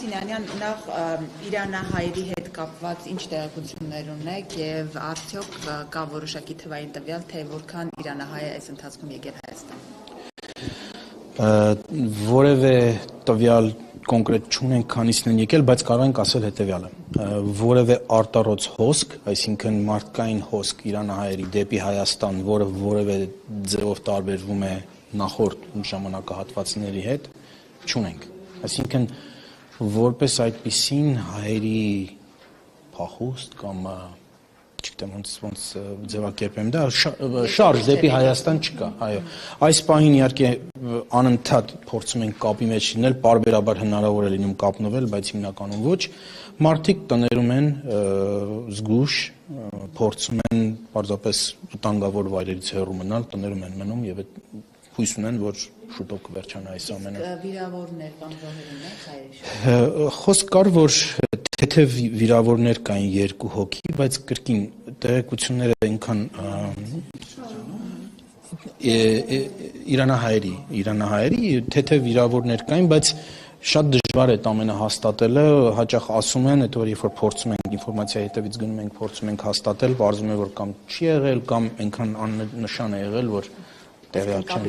Սինանյան, նախ իրանահայերի հետ կապված ինչ տեղեկություններ ունեք եւ արդյոք կա որոշակի թվային տվյալ, թե որքան իրանահայ է այս ընթացքում եկել Հայաստան։ Որևէ տվյալ կոնկրետ չունենք, քանիսն են եկել, բայց կարող ենք ասել հետեւյալը. որևէ արտառոց հոսք, այսինքն մարդկային հոսք իրանահայերի դեպի Հայաստան, որը որևէ ձևով տարբերվում է նախորդ ժամանակահատվածների հետ, չունենք։ Այսինքն որպես այդպիսին հայերի փախուստ կամ չգիտեմ ոնց ձևակերպեմ դա, շարժ դեպի Հայաստան չկա, այո։ Այս պահին իհարկե անընդհատ փորձում ենք կապի մեջ լինել, պարբերաբար հնարավոր է լինում կապնվել, բայց հիմնականում ոչ։ Մարդիկ տներում են զգույշ, փորձում են պարզապես վտանգավոր վայրերից հեռու մնալ, տներում են մնում եւ հույս ունեն, որ շուտով կվերջանա այս ամենը։ Վիրավորներ կամ զոհեր ունեք հայերի։ Խոսք կար, որ թեթև վիրավորներ կային 2 հոգի, բայց կրկին տեղեկությունները այնքան իրանահայերի թեթև վիրավորներ կային, բայց շատ դժվար է այդ ամենը հաստատելը, հաճախ ասում են, հետո երբ որ փորձում ենք ինֆորմացիայի հետևից գնում ենք, փորձում ենք հաստատել, պարզվում է, որ կամ չի եղել, կամ այնքան աննշան է եղել, որ տեղյակ չեն։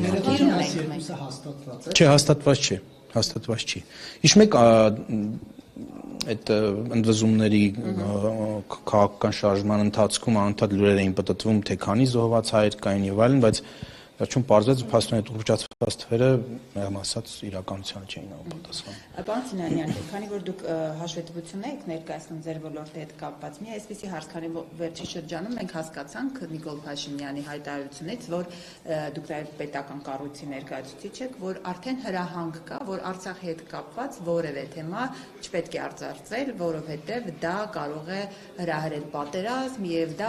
Չէ, հաստատված չի։ Իշ մեկ այդ ընդվզումների քաղաքական շարժման ընթացքում անընդհատ լուրեր էին պտտվում, թե քանի զոհված հայեր կային եւ այլն, բայց վերջում պարզվեց, փաստորեն այդ ուռճացված թվերը մեղմ ասած իրականությանը չէին համապատասխանում։ Պարոն Սինանյան, քանի որ դուք հաշվետվություն եք ներկայացնում ձեր ոլորտի հետ կապված, մի այսպիսի հարց, քանի վերջի շրջանում մենք հասկացանք Նիկոլ Փաշինյանի հայտարարությունից, որ դուք նաև պետական կառույցի ներկայացուցիչ եք, որ արդեն հրահանգ կա, որ Արցախի հետ կապված որևէ թեմա չպետք է արծարծել, որովհետև դա կարող է հրահրել պատերազմ եւ դա